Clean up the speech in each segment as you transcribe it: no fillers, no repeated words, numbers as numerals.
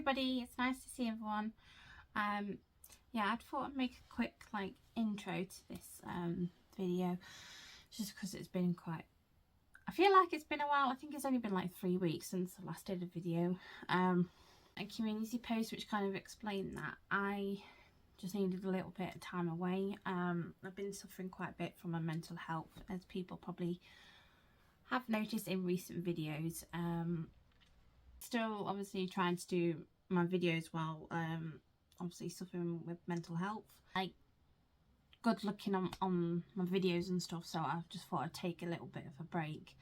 everybody, it's nice to see everyone. Yeah, I thought I'd make a quick intro to this video, just because it's been I feel like it's been a while. I think it's only been 3 weeks since I last did a video, a community post which kind of explained that I just needed a little bit of time away. I've been suffering quite a bit from my mental health, as people probably have noticed in recent videos. Still obviously trying to do my videos while obviously suffering with mental health. Good looking on my videos and stuff, so I just thought I'd take a little bit of a break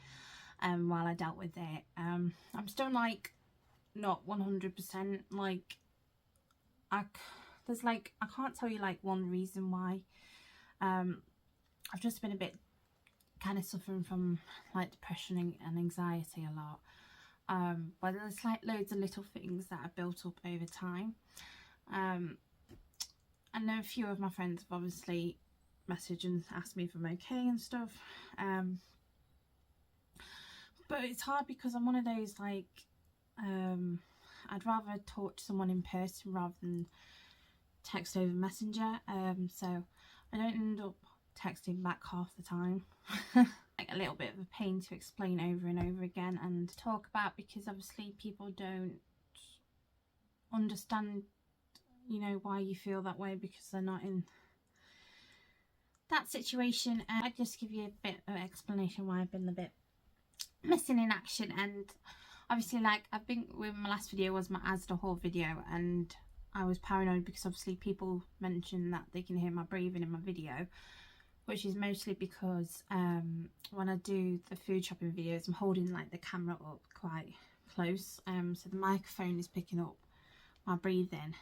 while I dealt with it. I'm still not 100%. There's I can't tell you one reason why. I've just been a bit kind of suffering from depression and anxiety a lot. But there's loads of little things that have built up over time. I know a few of my friends have obviously messaged and asked me if I'm okay and stuff. But it's hard because I'm one of those I'd rather talk to someone in person rather than text over Messenger. So I don't end up texting back half the time. A little bit of a pain to explain over and over again and talk about, because obviously people don't understand, you know, why you feel that way, because they're not in that situation. And I'd just give you a bit of explanation why I've been a bit missing in action. And obviously I've been with my last video was my ASDA haul video, and I was paranoid because obviously people mention that they can hear my breathing in my video, which is mostly because when I do the food shopping videos, I'm holding the camera up quite close, so the microphone is picking up my breathing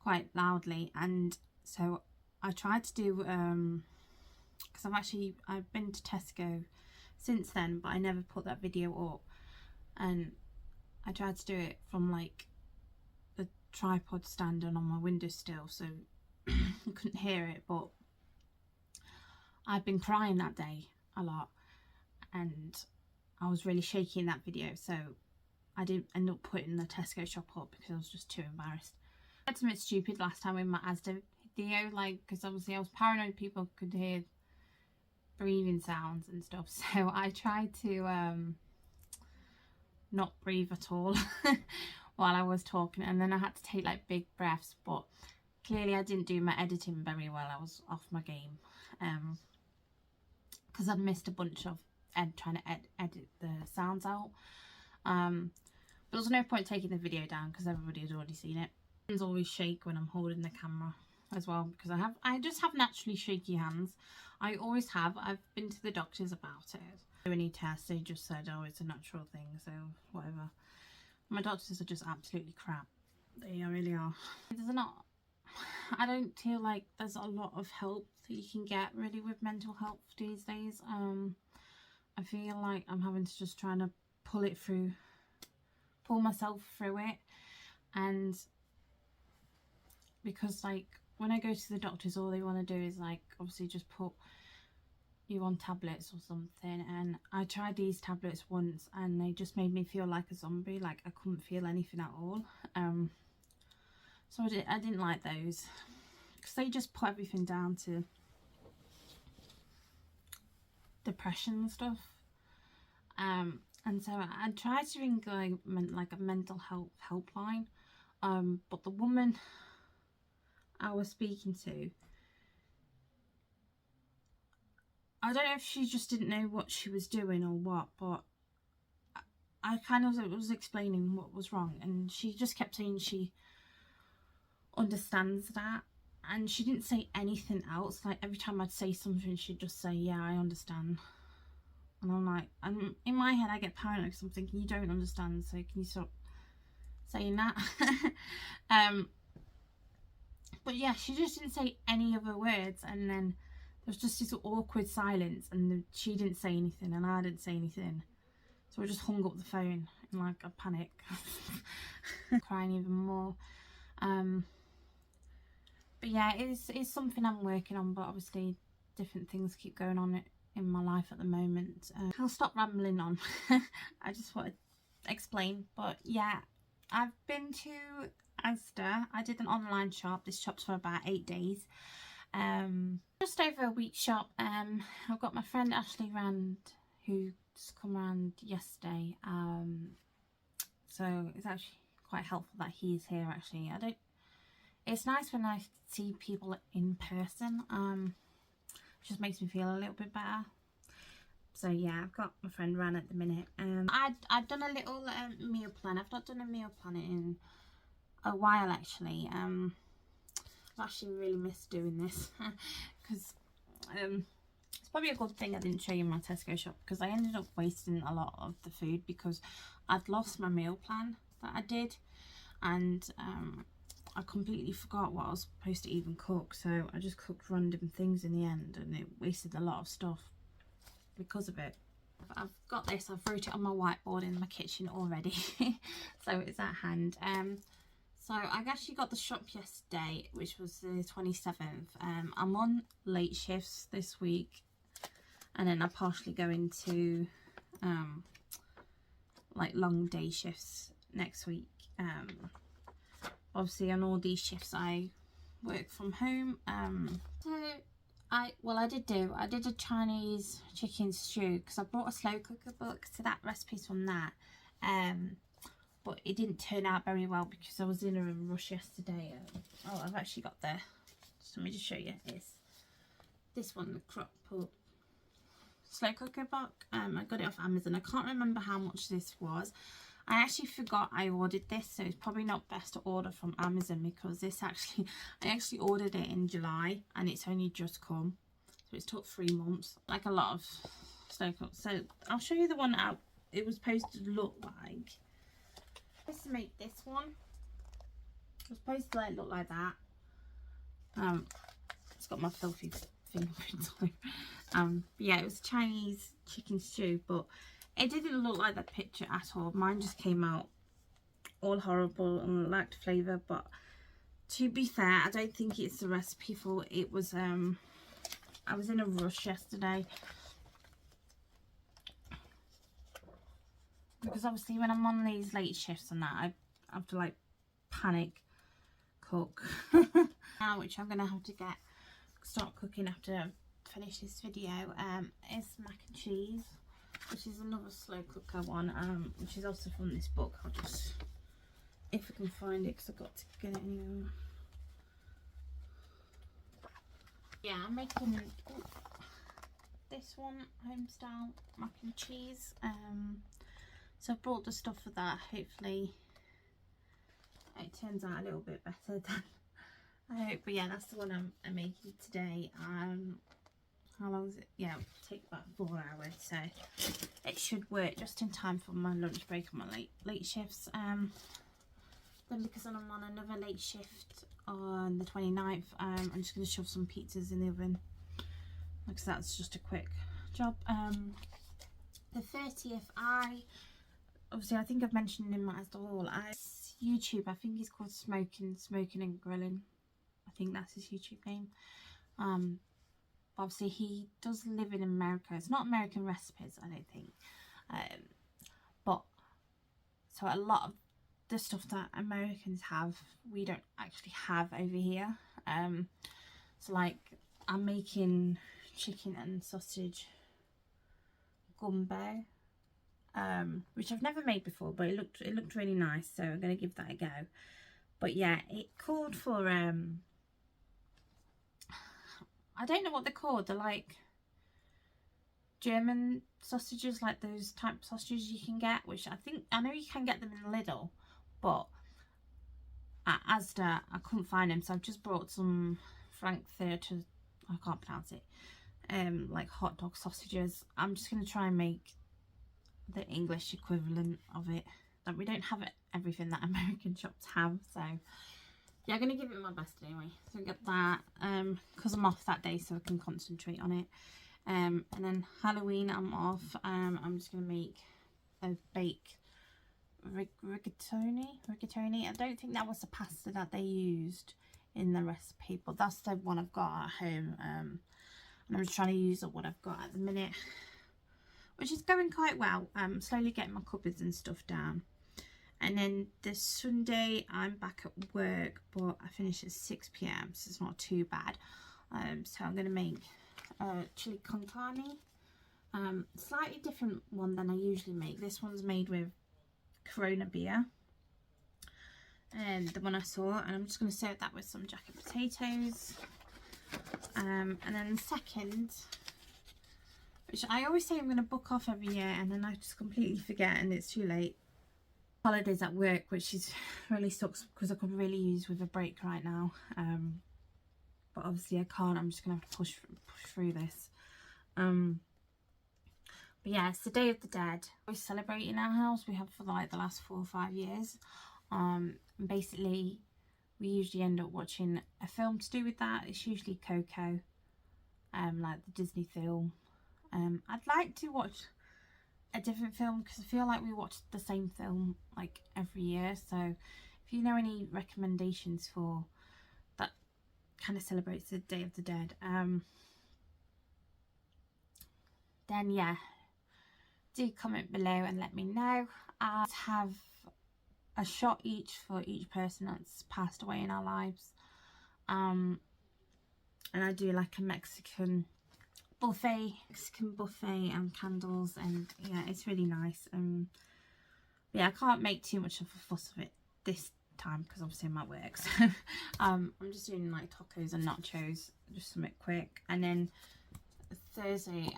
quite loudly. And so I tried to do, because I've been to Tesco since then, but I never put that video up, and I tried to do it from the tripod stand on my windowsill, so you couldn't hear it. But I've been crying that day a lot, and I was really shaky in that video, so I didn't end up putting the Tesco shop up because I was just too embarrassed. I did something stupid last time with my ASDA video, because obviously I was paranoid people could hear breathing sounds and stuff, so I tried to not breathe at all while I was talking, and then I had to take big breaths. But clearly I didn't do my editing very well. I was off my game because I'd missed a bunch of trying to edit the sounds out. But there's no point taking the video down because everybody had already seen it. Hands always shake when I'm holding the camera as well, because I just have naturally shaky hands. I always have. I've been to the doctors about it. Any test, they just said, oh, it's a natural thing, so whatever. My doctors are just absolutely crap. They really are. I don't feel like there's a lot of help that you can get really with mental health these days. I feel like I'm having to just trying to pull myself through it. And because when I go to the doctors, all they want to do is obviously just put you on tablets or something, and I tried these tablets once and they just made me feel like a zombie. I couldn't feel anything at all. So I didn't like those, because they just put everything down to depression and stuff. And so I tried to ring a mental health helpline, but the woman I was speaking to, I don't know if she just didn't know what she was doing or what, but I kind of was explaining what was wrong, and she just kept saying she understands that, and she didn't say anything else. Every time I'd say something, she'd just say, yeah, I understand. And I'm and in my head I get paranoid because I'm thinking, you don't understand, so can you stop saying that? But yeah, she just didn't say any other words, and then there was just this awkward silence, and she didn't say anything and I didn't say anything, so I just hung up the phone in a panic. Crying even more. But yeah, it's something I'm working on, but obviously different things keep going on in my life at the moment. I'll stop rambling on. I just want to explain. But yeah, I've been to ASDA. I did an online shop. This shop's for about 8 days. Just over a week shop. I've got my friend Ashley round, who just come around yesterday. So it's actually quite helpful that he's here. Actually, it's nice when I see people in person. It just makes me feel a little bit better. So yeah, I've got my friend round at the minute. I've done a little meal plan. I've not done a meal plan in a while actually. I've actually really missed doing this because it's probably a good thing I didn't show you my Tesco shop, because I ended up wasting a lot of the food because I'd lost my meal plan that I did, and I completely forgot what I was supposed to even cook, so I just cooked random things in the end and it wasted a lot of stuff because of it. I've got this, I've wrote it on my whiteboard in my kitchen already so it's at hand. So I actually got the shop yesterday, which was the 27th. I'm on late shifts this week, and then I partially go into like long day shifts next week. Obviously on all these shifts I work from home. So I did a Chinese chicken stew, because I brought a slow cooker book, so that recipe's from that. But it didn't turn out very well because I was in a rush yesterday. Oh, I've actually got the, just let me just show you, it's this one, the crock pot slow cooker book. I got it off Amazon. I can't remember how much this was. I actually forgot I ordered this, so it's probably not best to order from Amazon, because this actually, I actually ordered it in July and it's only just come, so it's took 3 months, like a lot of slow cook. So I'll show you the one out it was supposed to look like. Supposed to make this one. It was supposed to look like that. It's got my filthy fingerprints on it. Yeah, it was Chinese chicken stew, but it didn't look like that picture at all. Mine just came out all horrible and lacked flavour. But to be fair, I don't think it's the recipe fault. It was I was in a rush yesterday, because obviously when I'm on these late shifts and that, I have to like panic cook now, which I'm gonna have to start cooking after I finish this video. It's mac and cheese, which is another slow cooker one, which is also from this book. I'll just, if I can find it, because I've got to get it anyway. Yeah, I'm making this one, home style mac and cheese. So I've brought the stuff for that. Hopefully it turns out a little bit better than I hope. But yeah, that's the one I'm making today. How long is it? Yeah, it'll take about 4 hours, so it should work just in time for my lunch break and my late shifts. Then because I'm on another late shift on the 29th, I'm just going to shove some pizzas in the oven, because that's just a quick job. The 30th, obviously I think I've mentioned in my ASDA haul, YouTube, I think it's called Smoking and Grilling. I think that's his YouTube name. Obviously he does live in America. It's not American recipes, I don't think. But so a lot of the stuff that Americans have, we don't actually have over here. So like I'm making chicken and sausage gumbo, which I've never made before, but it looked really nice, so I'm gonna give that a go. But yeah, it called for I don't know what they're called. They're like German sausages, like those type of sausages you can get, which I know you can get them in Lidl, but at ASDA I couldn't find them, so I've just brought some Frankfurter, I can't pronounce it, like hot dog sausages. I'm just gonna try and make the English equivalent of it. Like, we don't have everything that American shops have, so yeah, I'm gonna give it my best anyway. So I get that, because I'm off that day, so I can concentrate on it. And then Halloween I'm off. I'm just gonna make a baked rigatoni. I don't think that was the pasta that they used in the recipe, but that's the one I've got at home. And I'm just trying to use up what I've got at the minute, which is going quite well. Slowly getting my cupboards and stuff down. And then this Sunday I'm back at work, but I finish at 6 p.m, so it's not too bad. So I'm going to make chili con carne. Slightly different one than I usually make. This one's made with Corona beer, and the one I saw, and I'm just going to serve that with some jacket potatoes. And then the second, which I always say I'm going to book off every year, and then I just completely forget and it's too late. Holidays at work, which is really sucks because I could really use with a break right now. But obviously I can't. I'm just going to have to push through this. But yeah, it's the Day of the Dead. We celebrate in our house. We have for like the last 4 or 5 years. Basically, we usually end up watching a film to do with that. It's usually Coco, like the Disney film. I'd like to watch a different film because I feel like we watch the same film like every year. So if you know any recommendations for that kind of celebrates the Day of the Dead, then yeah, do comment below and let me know. I'll have a shot each for each person that's passed away in our lives. And I do like a Mexican buffet and candles, and yeah, it's really nice. Yeah, I can't make too much of a fuss of it this time because obviously I'm at work. So I'm just doing like tacos and nachos, just something quick. And then Thursday,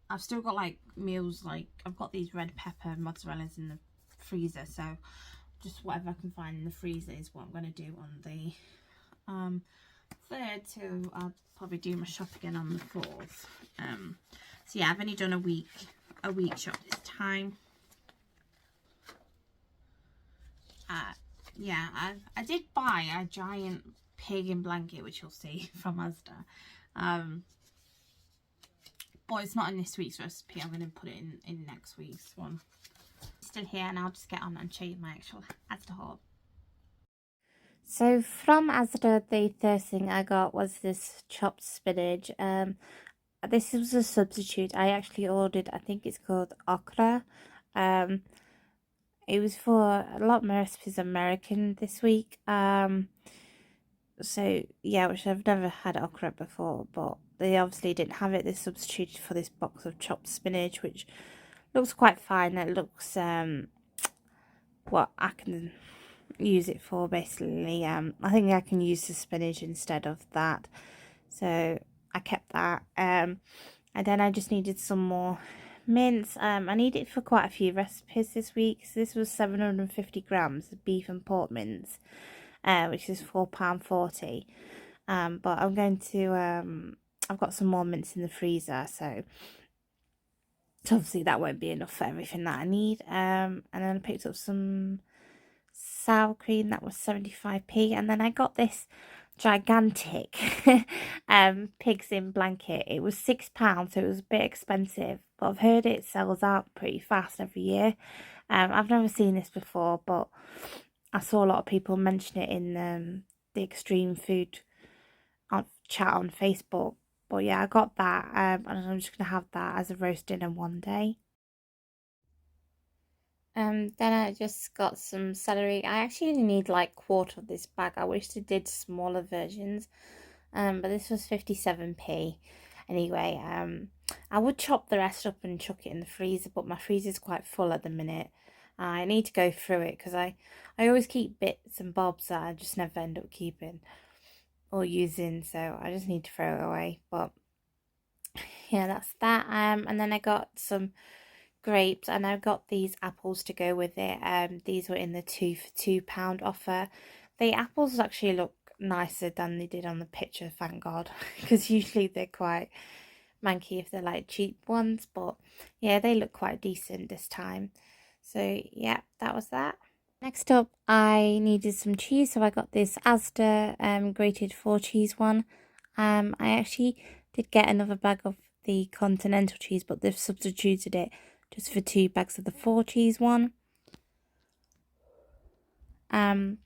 I've still got like meals, like I've got these red pepper mozzarellas in the freezer, so just whatever I can find in the freezer is what I'm going to do on the 3rd. So I'll probably do my shop again on the 4th. So yeah, I've only done a week shop this time. Yeah, I did buy a giant pig in blanket, which you'll see from ASDA. But it's not in this week's recipe. I'm going to put it in next week's one. Still here, and I'll just get on and show you my actual ASDA haul. So from ASDA, the first thing I got was this chopped spinach. This was a substitute. I actually ordered, I think it's called okra. It was for a lot of my recipes American this week. So yeah, which I've never had okra before, but they obviously didn't have it. They substituted for this box of chopped spinach, which looks quite fine. It looks what I can use it for basically. I think I can use the spinach instead of that, so I kept that. And then I just needed some more mince. I need it for quite a few recipes this week. So this was 750 grams of beef and pork mince, which is £4.40. But I'm going to I've got some more mince in the freezer, so obviously that won't be enough for everything that I need. And then I picked up some sour cream, that was 75p. And then I got this gigantic pigs in blanket. It was £6, so it was a bit expensive, but I've heard it sells out pretty fast every year. I've never seen this before, but I saw a lot of people mention it in the extreme food chat on Facebook. But yeah, I got that, and I'm just gonna have that as a roast dinner one day. Then I just got some celery. I actually only need like 1/4 of this bag. I wish they did smaller versions. But this was 57p. Anyway, I would chop the rest up and chuck it in the freezer, but my freezer's quite full at the minute. I need to go through it because I always keep bits and bobs that I just never end up keeping or using, so I just need to throw it away. But yeah, that's that. And then I got some grapes, and I got these apples to go with it. These were in the 2 for £2 offer. The apples actually look nicer than they did on the picture, thank God, because usually they're quite manky if they're like cheap ones, but yeah, they look quite decent this time. So yeah, that was that. Next up, I needed some cheese, so I got this ASDA grated 4 cheese one. I actually did get another bag of the continental cheese, but they've substituted it just for 2 bags of the 4 cheese one. But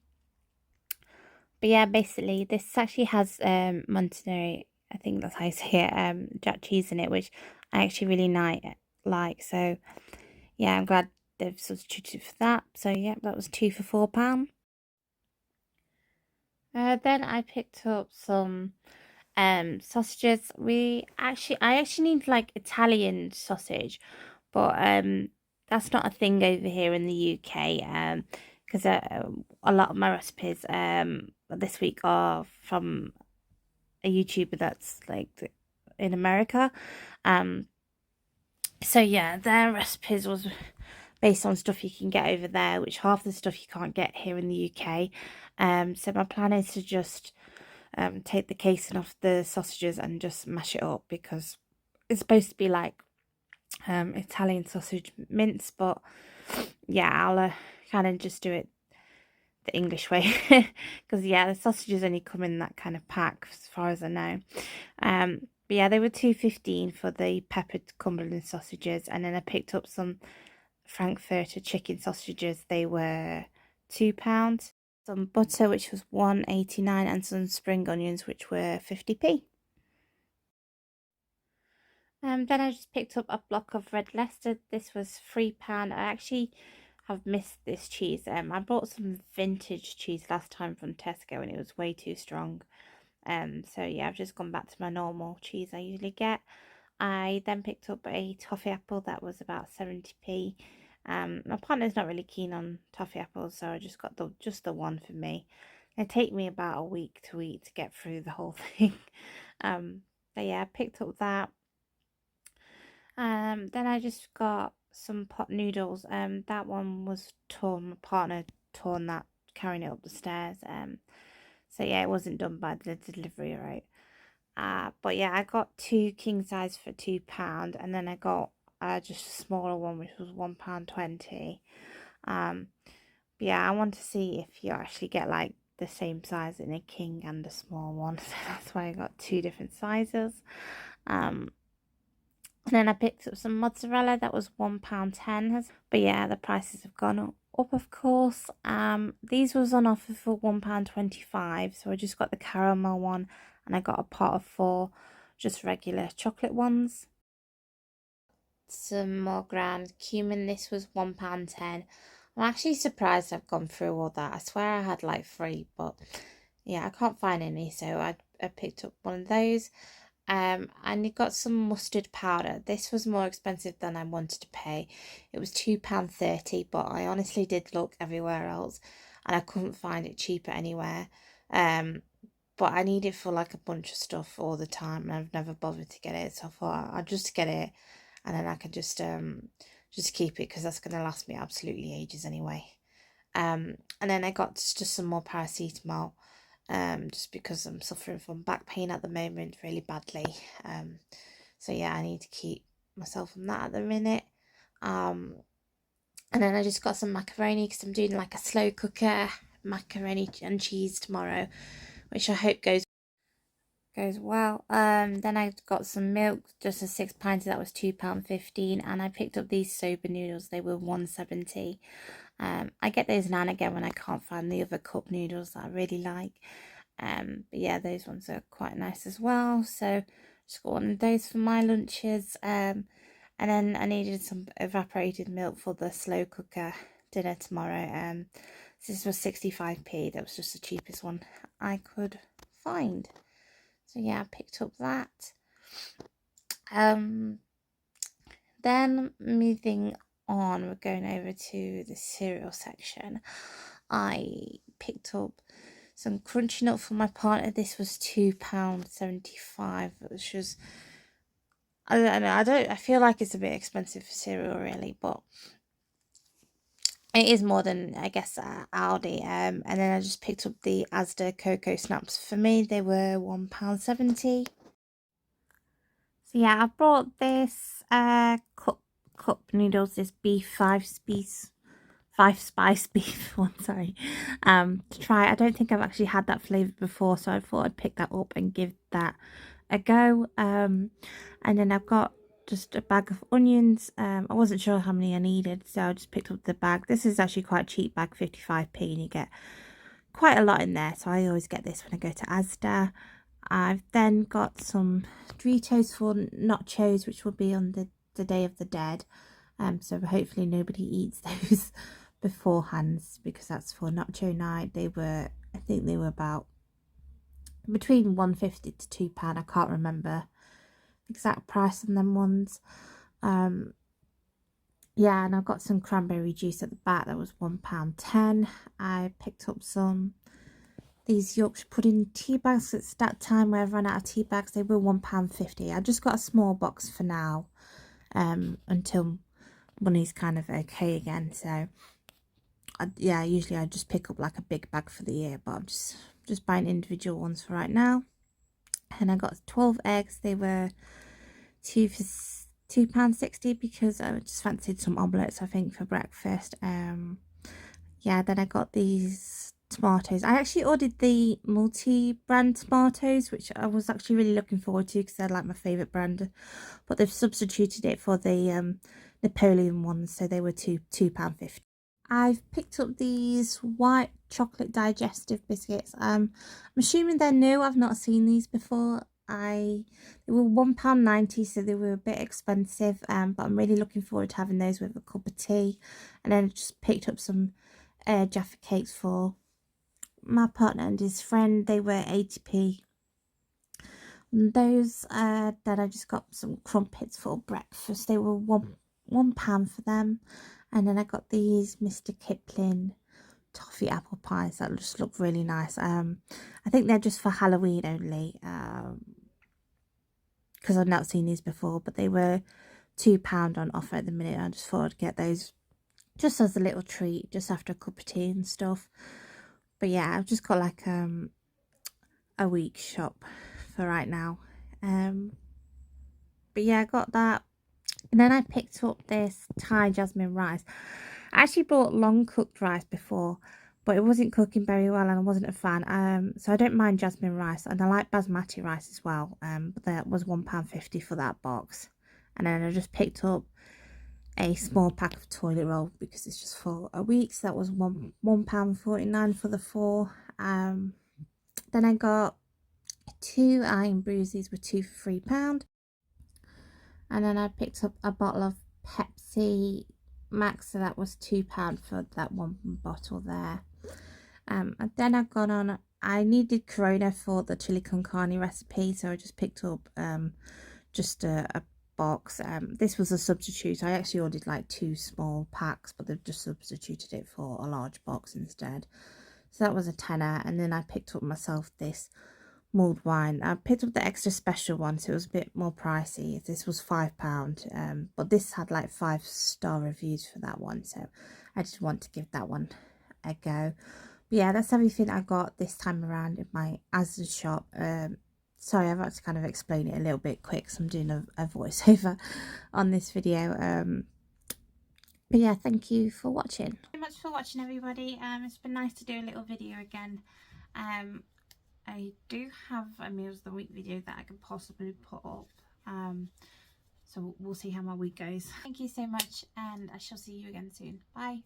yeah, basically this actually has Montenegro, I think that's how you say it, jack cheese in it, which I actually really like. So yeah, I'm glad they've substituted for that. So yeah, that was 2 for £4. Then I picked up some sausages. I actually need like Italian sausage, but that's not a thing over here in the UK. Because a lot of my recipes this week are from a YouTuber that's like in America. So yeah, their recipes was based on stuff you can get over there, which half the stuff you can't get here in the UK. So my plan is to just take the casing off the sausages and just mash it up, because it's supposed to be like Italian sausage mince, but yeah, I'll kind of just do it the English way, because yeah, the sausages only come in that kind of pack as far as I know. But yeah, they were £2.15 for the peppered Cumberland sausages, and then I picked up some Frankfurter chicken sausages. They were £2. Some butter, which was 1.89, and some spring onions, which were 50p. Then I just picked up a block of red Leicester. This was £3. I actually have missed this cheese. I bought some vintage cheese last time from Tesco and it was way too strong. So yeah, I've just gone back to my normal cheese I usually get. I then picked up a toffee apple that was about 70p. My partner's not really keen on toffee apples, so I just got the one for me. It take me about a week to eat to get through the whole thing. But yeah, I picked up that. Then I just got some pot noodles. That one was torn. My partner torn that carrying it up the stairs. So yeah, it wasn't done by the delivery, right? But yeah, I got 2 king size for £2, and then I got just a smaller one, which was £1.20. But yeah, I want to see if you actually get like the same size in a king and a small one, so that's why I got 2 different sizes. And then I picked up some mozzarella that was £1.10. But yeah, the prices have gone up, of course. These was on offer for £1.25, so I just got the caramel one, and I got a pot of 4 just regular chocolate ones. Some more ground cumin. This was £1.10. I'm actually surprised I've gone through all that. I swear I had like 3, but yeah, I can't find any, so I picked up one of those. And you got some mustard powder. This was more expensive than I wanted to pay. It was £2.30, but I honestly did look everywhere else and I couldn't find it cheaper anywhere. But I need it for like a bunch of stuff all the time, and I've never bothered to get it, so I thought I'll just get it and then I can just keep it, because that's going to last me absolutely ages anyway. And then I got just some more paracetamol. Just because I'm suffering from back pain at the moment really badly. So yeah, I need to keep myself from that at the minute. And then I just got some macaroni, because I'm doing like a slow cooker macaroni and cheese tomorrow, which I hope goes well. Then I got some milk, just a 6 pints, that was £2.15, and I picked up these soba noodles. They were £1.70. I get those now and again when I can't find the other cup noodles that I really like. But yeah, those ones are quite nice as well. So just got one of those for my lunches. And then I needed some evaporated milk for the slow cooker dinner tomorrow. So this was 65p. That was just the cheapest one I could find. So yeah, I picked up that. Then moving on, we're going over to the cereal section. I picked up some crunchy nut for my partner. This was £2.75, which was, I don't know, I feel like it's a bit expensive for cereal really, but it is more than, I guess, Aldi. And then I just picked up the ASDA Cocoa Snaps. For me, they were £1.70. So yeah, I brought this cup noodles, this beef 5-spice beef one, sorry, to try. I don't think I've actually had that flavour before, so I thought I'd pick that up and give that a go. And then I've got just a bag of onions. I wasn't sure how many I needed, so I just picked up the bag. This is actually quite a cheap bag, 55p, and you get quite a lot in there, so I always get this when I go to ASDA. I've then got some Doritos for nachos, which will be on the Day of the Dead. So hopefully nobody eats those beforehand, because that's for nacho night. They were, I think they were about between £1.50 to £2. I can't remember the exact price on them ones. Yeah, and I've got some cranberry juice at the back. That was £1.10. I picked up these Yorkshire pudding tea bags. It's that time where I've run out of tea bags. They were £1.50. I just got a small box for now, until money's kind of okay again. So yeah, usually I just pick up like a big bag for the year, but I'm just buying individual ones for right now. And I got 12 eggs. They were £2.60 because I just fancied some omelettes, I think, for breakfast. Yeah, then I got these tomatoes. I actually ordered the multi-brand tomatoes, which I was actually really looking forward to because they're like my favourite brand, but they've substituted it for the Napoleon ones, so they were £2.50. I've picked up these white chocolate digestive biscuits. I'm assuming they're new. I've not seen these before. They were £1.90, so they were a bit expensive, but I'm really looking forward to having those with a cup of tea. And then I just picked up some Jaffa cakes for my partner and his friend. They were 80p. And those then I just got some crumpets for breakfast. They were £1 for them. And then I got these Mr. Kipling toffee apple pies that just look really nice. I think they're just for Halloween only, because I've not seen these before, but they were £2 on offer at the minute. I just thought I'd get those just as a little treat, just after a cup of tea and stuff. But yeah, I've just got like a week shop for right now. But yeah, I got that. And then I picked up this Thai jasmine rice. I actually bought long cooked rice before, but it wasn't cooking very well and I wasn't a fan. So I don't mind jasmine rice, and I like basmati rice as well. But that was £1.50 for that box. And then I just picked up a small pack of toilet roll because it's just for a week. So that was £1.49 for the 4. Then I got 2 iron brews. These were 2 for £3. And then I picked up a bottle of Pepsi Max, so that was £2 for that one bottle there. And then I've gone on, I needed Corona for the chili con carne recipe, so I just picked up just a box. This was a substitute. I actually ordered like 2 small packs, but they've just substituted it for a large box instead. So that was a tenner. And then I picked up myself this mulled wine. I picked up the extra special one, so it was a bit more pricey. This was £5, but this had like 5-star reviews for that one, so I just want to give that one a go. But yeah, that's everything I got this time around in my ASDA shop. Sorry, I've had to kind of explain it a little bit quick, so I'm doing a voiceover on this video. But yeah, thank you for watching. Thank you very much for watching, everybody. It's been nice to do a little video again. I do have a Meals of the Week video that I can possibly put up. So we'll see how my week goes. Thank you so much, and I shall see you again soon. Bye.